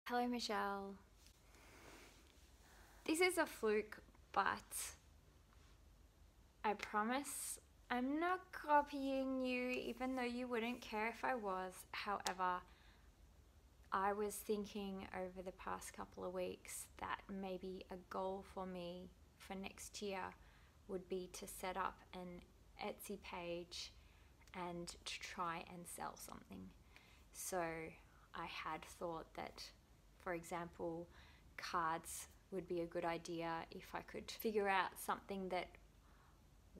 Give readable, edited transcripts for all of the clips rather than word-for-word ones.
Hello, Michelle. This is a fluke, but I promise I'm not copying you, even though you wouldn't care if I was. However, I was thinking over the past couple of weeks that maybe a goal for me for next year would be to set up an Etsy page and to try and sell something. So I had thought that, for example, cards would be a good idea if I could figure out something that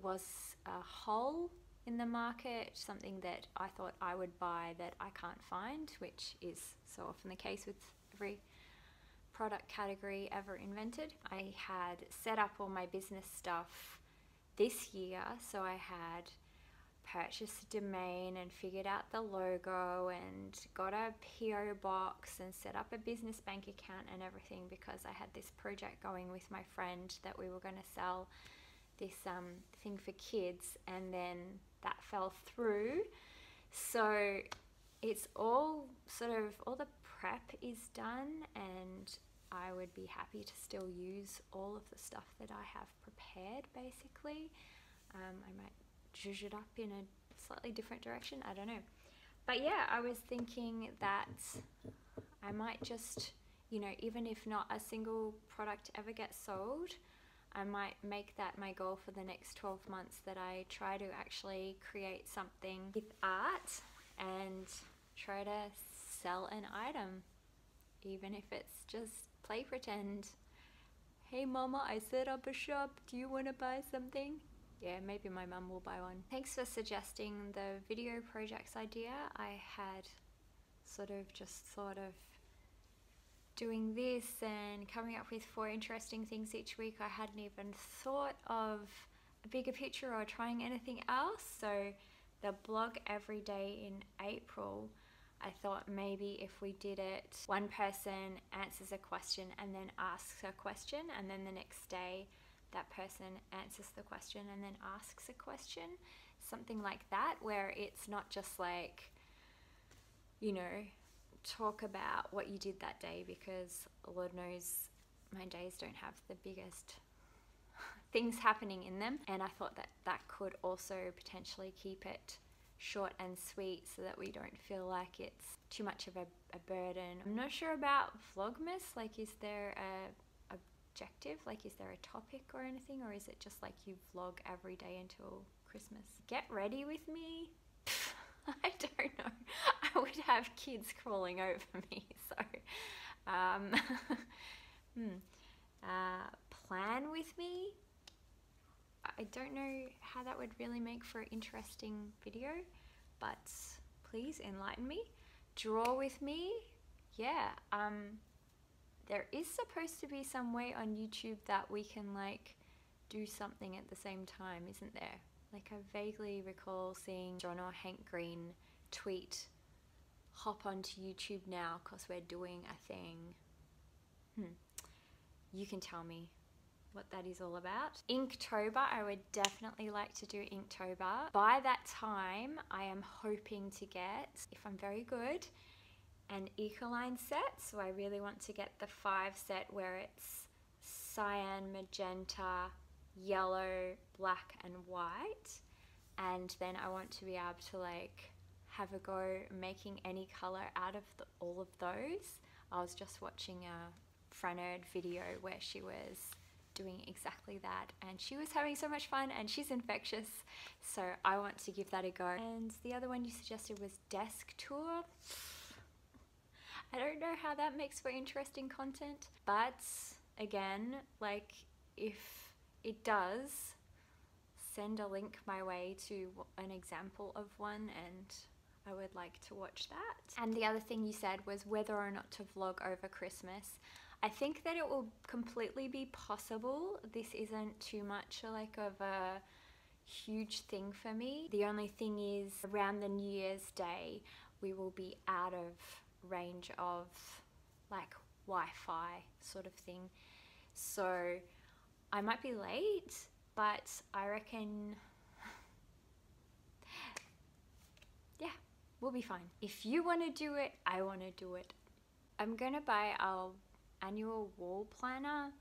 was a hole in the market, something that I thought I would buy that I can't find, which is so often the case with every product category ever invented. I had set up all my business stuff this year, so I had purchased a domain and figured out the logo and got a PO box and set up a business bank account and everything, because I had this project going with my friend that we were going to sell this thing for kids, and then that fell through. So it's all sort of, all the prep is done, and I would be happy to still use all of the stuff that I have prepared basically. I might zhuzh it up in a slightly different direction, I don't know. But yeah, I was thinking that I might just, you know, even if not a single product ever gets sold, I might make that my goal for the next 12 months, that I try to actually create something with art and try to sell an item, even if it's just play pretend. Hey mama, I set up a shop, do you want to buy something? Yeah, maybe my mum will buy one. Thanks for suggesting the video projects idea. I had sort of just thought of doing this and coming up with 4 interesting things each week. I hadn't even thought of a bigger picture or trying anything else. So the blog every day in April, I thought maybe if we did it, one person answers a question and then asks a question, and then the next day that person answers the question and then asks a question, something like that, where it's not just like, you know, talk about what you did that day, because Lord knows my days don't have the biggest things happening in them, and I thought that that could also potentially keep it short and sweet so that we don't feel like it's too much of a burden. I'm not sure about Vlogmas, like is there a objective, like is there a topic or anything, or is it just like you vlog every day until Christmas? Get ready with me? I don't know. I would have kids crawling over me, so plan with me? I don't know how that would really make for an interesting video, but please enlighten me. Draw with me? Yeah, there is supposed to be some way on YouTube that we can like do something at the same time, isn't there? Like I vaguely recall seeing John or Hank Green tweet, hop onto YouTube now because we're doing a thing. You can tell me what that is all about. Inktober, I would definitely like to do Inktober. By that time, I am hoping to get, if I'm very good, an Ecoline set. So I really want to get the 5 set where it's cyan, magenta, yellow, black and white, and then I want to be able to like have a go making any color out of all of those. I was just watching a Frannerd video where she was doing exactly that, and she was having so much fun, and she's infectious, so I want to give that a go. And the other one you suggested was desk tour. I don't know how that makes for interesting content, but again, like if it does, send a link my way to an example of one, and I would like to watch that. And the other thing you said was whether or not to vlog over Christmas. I think that it will completely be possible. This isn't too much like of a huge thing for me. The only thing is around the New Year's Day, we will be out of range of like Wi-Fi sort of thing. So I might be late, but I reckon, yeah, we'll be fine. If you want to do it, I want to do it. I'm going to buy our annual wall planner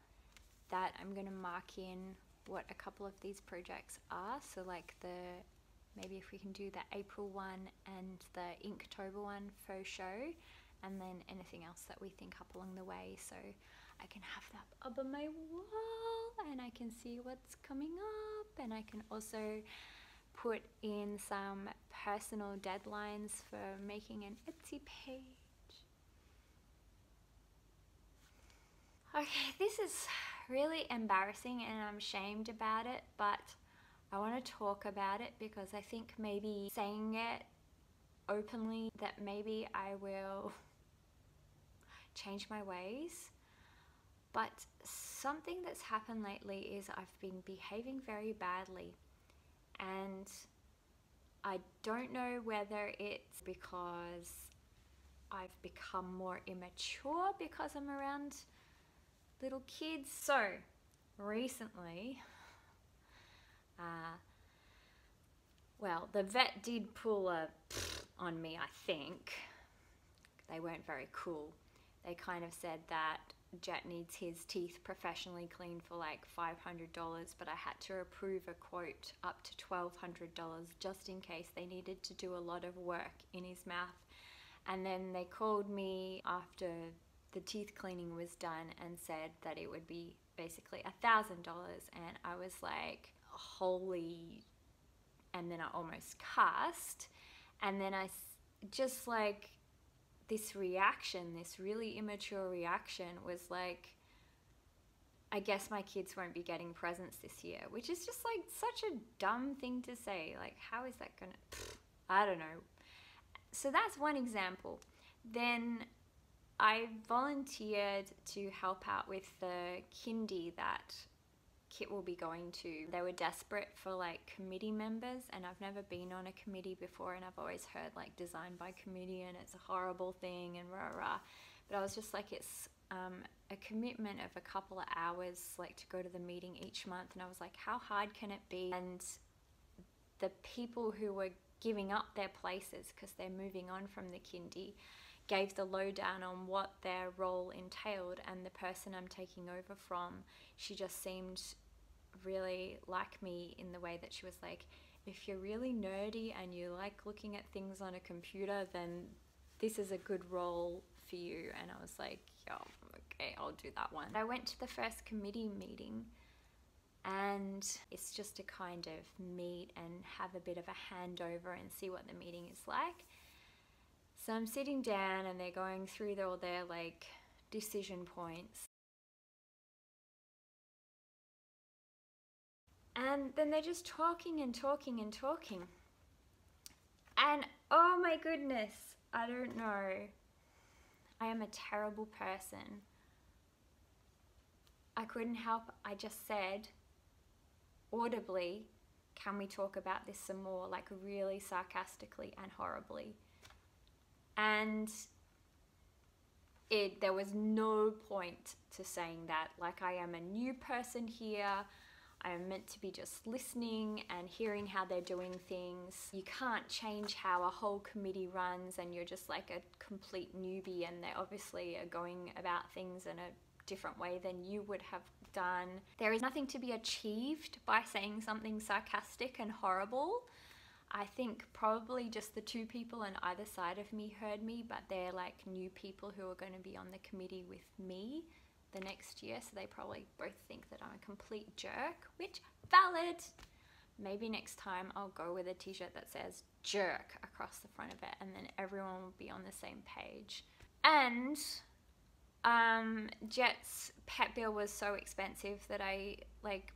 that I'm going to mark in what a couple of these projects are. So like maybe if we can do the April one and the Inktober one faux show, and then anything else that we think up along the way, so I can have that up on my wall and I can see what's coming up, and I can also put in some personal deadlines for making an Etsy page. Okay, this is really embarrassing and I'm ashamed about it, but I want to talk about it because I think maybe saying it openly, that maybe I will change my ways. But something that's happened lately is I've been behaving very badly, and I don't know whether it's because I've become more immature because I'm around little kids. So recently, well, the vet did pull a on me, I think. They weren't very cool. They kind of said that Jet needs his teeth professionally cleaned for like $500, but I had to approve a quote up to $1,200 just in case they needed to do a lot of work in his mouth. And then they called me after the teeth cleaning was done and said that it would be basically $1,000, and I was like, holy. And then I almost cussed, and then I just like, this reaction, this really immature reaction was like, I guess my kids won't be getting presents this year, which is just like such a dumb thing to say. Like, how is that gonna, I don't know. So that's one example. Then I volunteered to help out with the kindy that Kit will be going to. They were desperate for like committee members, and I've never been on a committee before, and I've always heard like designed by committee and it's a horrible thing and rah rah. But I was just like, it's a commitment of a couple of hours like to go to the meeting each month, and I was like, how hard can it be? And the people who were giving up their places because they're moving on from the kindy gave the lowdown on what their role entailed, and the person I'm taking over from, she just seemed really like me in the way that she was like, if you're really nerdy and you like looking at things on a computer, then this is a good role for you. And I was like, yeah, okay, I'll do that one. I went to the first committee meeting, and it's just to kind of meet and have a bit of a handover and see what the meeting is like. So I'm sitting down and they're going through all their like decision points. And then they're just talking and talking and talking. And oh my goodness, I don't know. I am a terrible person. I couldn't help, I just said audibly, can we talk about this some more? Like really sarcastically and horribly. And there was no point to saying that. Like, I am a new person here. I am meant to be just listening and hearing how they're doing things. You can't change how a whole committee runs, and you're just like a complete newbie, and they obviously are going about things in a different way than you would have done. There is nothing to be achieved by saying something sarcastic and horrible. I think probably just the two people on either side of me heard me, but they're like new people who are going to be on the committee with me the next year, so they probably both think that I'm a complete jerk, which valid. Maybe next time I'll go with a t-shirt that says jerk across the front of it, and then everyone will be on the same page. And Jet's pet bill was so expensive that I like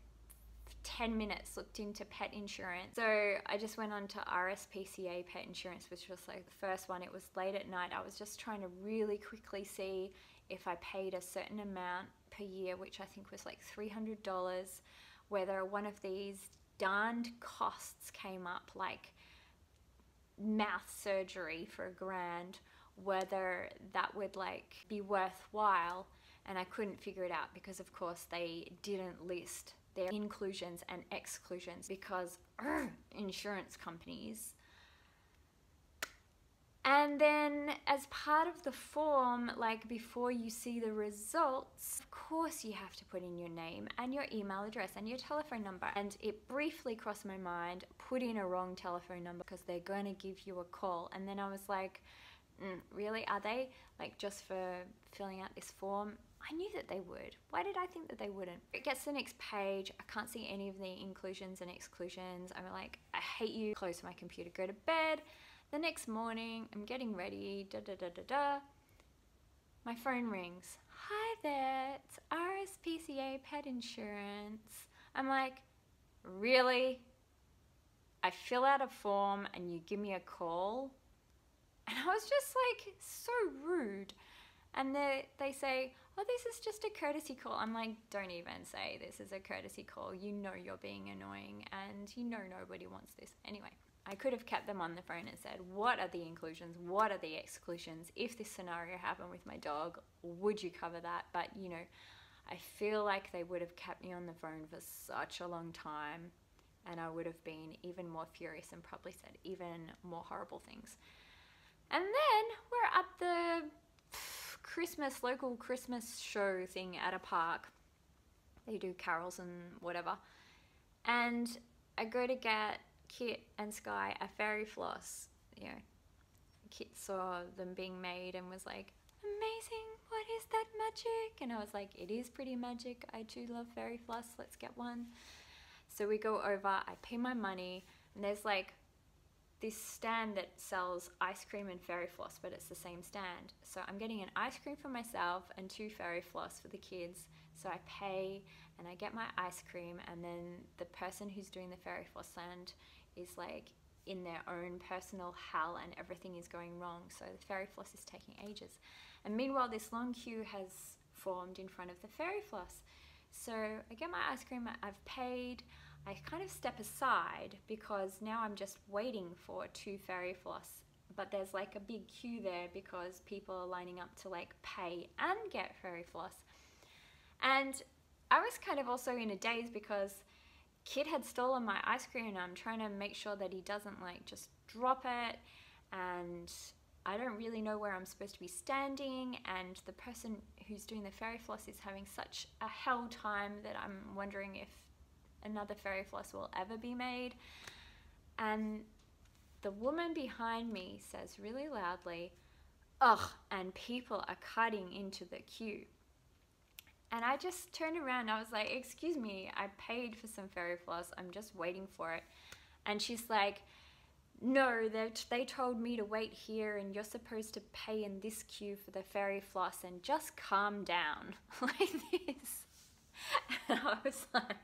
10 minutes looked into pet insurance. So I just went on to RSPCA pet insurance, which was like the first one. It was late at night. I was just trying to really quickly see if I paid a certain amount per year, which I think was like $300, whether one of these darned costs came up, like mouth surgery for $1,000, whether that would like be worthwhile. And I couldn't figure it out because of course they didn't list their inclusions and exclusions, because insurance companies, And then as part of the form, like before you see the results, of course you have to put in your name and your email address and your telephone number. And it briefly crossed my mind, put in a wrong telephone number because they're going to give you a call. And then I was like, really, are they? Like, just for filling out this form? I knew that they would. Why did I think that they wouldn't? It gets to the next page. I can't see any of the inclusions and exclusions. I'm like, I hate you. Close my computer, go to bed. The next morning, I'm getting ready, My phone rings. Hi there, it's RSPCA Pet Insurance. I'm like, really? I fill out a form and you give me a call? And I was just like, so rude. And they say, oh, this is just a courtesy call. I'm like, don't even say this is a courtesy call. You know you're being annoying and you know nobody wants this. Anyway, I could have kept them on the phone and said, what are the inclusions? What are the exclusions? If this scenario happened with my dog, would you cover that? But, you know, I feel like they would have kept me on the phone for such a long time and I would have been even more furious and probably said even more horrible things. And then we're at the local Christmas show thing at a park. They do carols and whatever. And I go to get Kit and Sky a fairy floss. You know, Kit saw them being made and was like, amazing, what is that magic? And I was like, it is pretty magic. I do love fairy floss, let's get one. So we go over, I pay my money, and there's like this stand that sells ice cream and fairy floss, but it's the same stand. So I'm getting an ice cream for myself and 2 fairy floss for the kids. So I pay and I get my ice cream, and then the person who's doing the fairy floss stand is like in their own personal hell and everything is going wrong. So the fairy floss is taking ages. And meanwhile, this long queue has formed in front of the fairy floss. So I get my ice cream, I've paid, I kind of step aside because now I'm just waiting for 2 fairy floss, but there's like a big queue there because people are lining up to like pay and get fairy floss. And I was kind of also in a daze because Kid had stolen my ice cream and I'm trying to make sure that he doesn't like just drop it, and I don't really know where I'm supposed to be standing, and the person who's doing the fairy floss is having such a hell time that I'm wondering if another fairy floss will ever be made. And the woman behind me says really loudly, ugh, and people are cutting into the queue. And I just turned around, I was like, excuse me, I paid for some fairy floss, I'm just waiting for it. And she's like, no, they told me to wait here and you're supposed to pay in this queue for the fairy floss and just calm down, like this. And I was like,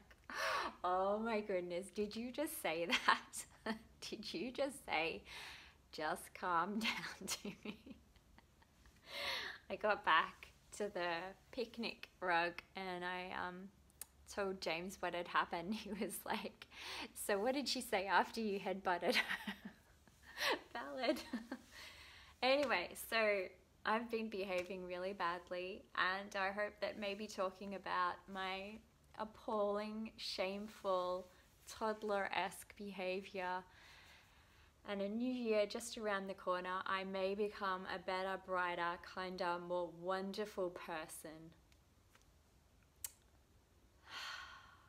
oh my goodness, did you just say that? Did you just say, just calm down to me? I got back to the picnic rug and I told James what had happened. He was like, so what did she say after you had butted her? Valid. Anyway, so I've been behaving really badly, and I hope that maybe talking about my appalling, shameful, toddler-esque behavior and a new year just around the corner, I may become a better, brighter, kinder, more wonderful person.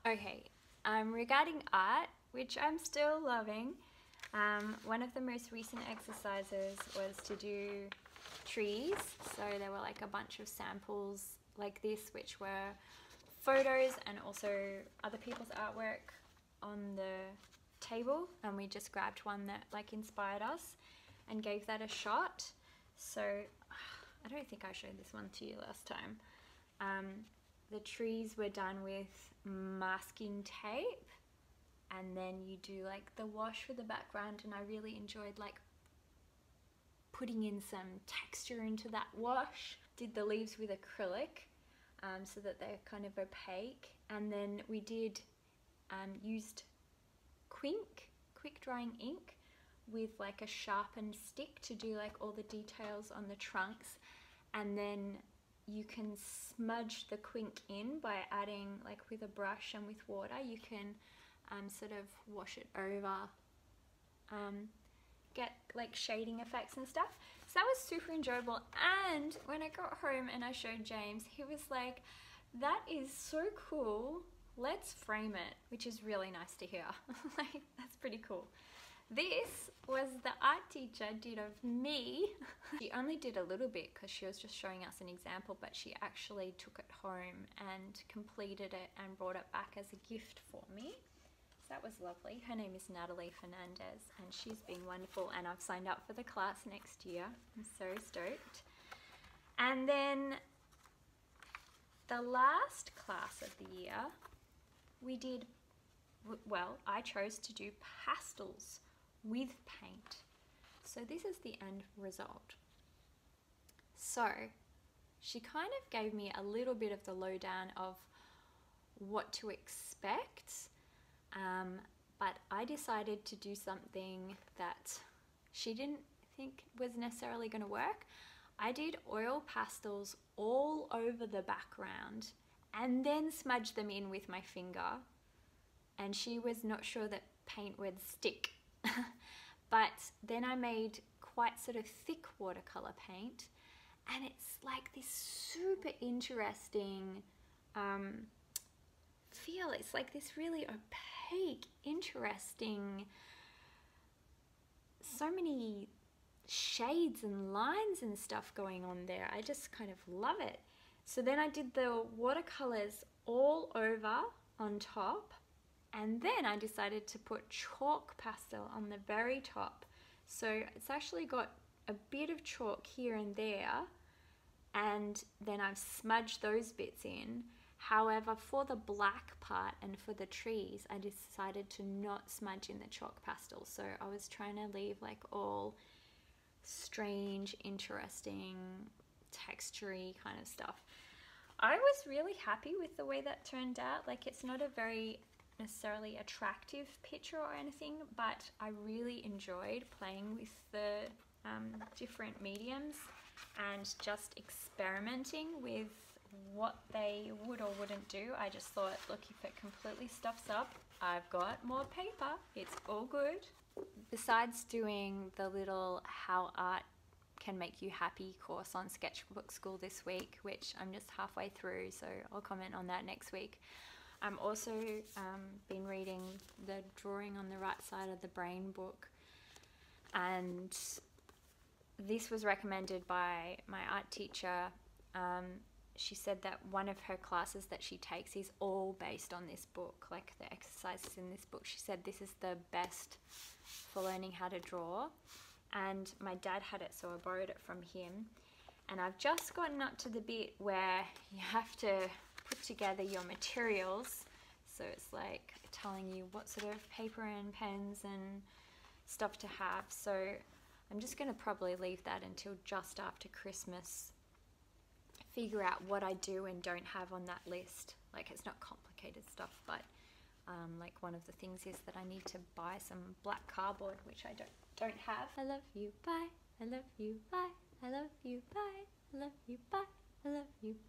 Okay, regarding art, which I'm still loving, one of the most recent exercises was to do trees. So there were like a bunch of samples like this, which were photos and also other people's artwork on the table, and we just grabbed one that like inspired us and gave that a shot. So I don't think I showed this one to you last time. The trees were done with masking tape, and then you do like the wash for the background, and I really enjoyed like putting in some texture into that wash. Did the leaves with acrylic so that they're kind of opaque, and then we did used quick drying ink with like a sharpened stick to do like all the details on the trunks, and then you can smudge the quink in by adding like with a brush and with water you can sort of wash it over get like shading effects and stuff. So that was super enjoyable. And when I got home and I showed James, he was like, that is so cool, let's frame it, which is really nice to hear. Like, that's pretty cool. This was the art teacher did of me. She only did a little bit because she was just showing us an example, but she actually took it home and completed it and brought it back as a gift for me. So that was lovely. Her name is Natalie Fernandez and she's been wonderful, and I've signed up for the class next year. I'm so stoked. And then the last class of the year, we did, well, I chose to do pastels with paint. So this is the end result. So she kind of gave me a little bit of the lowdown of what to expect, but I decided to do something that she didn't think was necessarily going to work. I did oil pastels all over the background and then smudged them in with my finger, and she was not sure that paint would stick. But then I made quite sort of thick watercolor paint, and it's like this super interesting feel. It's like this really opaque, interesting, so many shades and lines and stuff going on there. I just kind of love it. So then I did the watercolors all over on top, and then I decided to put chalk pastel on the very top. So it's actually got a bit of chalk here and there, and then I've smudged those bits in. However, for the black part and for the trees, I decided to not smudge in the chalk pastel. So I was trying to leave like all strange, interesting, textury kind of stuff. I was really happy with the way that turned out. Like, it's not a very necessarily attractive picture or anything, but I really enjoyed playing with the different mediums and just experimenting with what they would or wouldn't do. I just thought, look, if it completely stuffs up, I've got more paper, it's all good. Besides doing the little How Art Can Make You Happy course on Sketchbook School this week, which I'm just halfway through, so I'll comment on that next week. I'm also been reading the Drawing on the Right Side of the Brain book, and this was recommended by my art teacher. She said that one of her classes that she takes is all based on this book, like the exercises in this book. She said this is the best for learning how to draw, and my dad had it, so I borrowed it from him. And I've just gotten up to the bit where you have to put together your materials. So it's like telling you what sort of paper and pens and stuff to have. So I'm just going to probably leave that until just after Christmas. Figure out what I do and don't have on that list. Like, it's not complicated stuff, but like one of the things is that I need to buy some black cardboard, which I don't have. I love you, bye. I love you, bye. I love you, bye. I love you, bye. I love you, bye.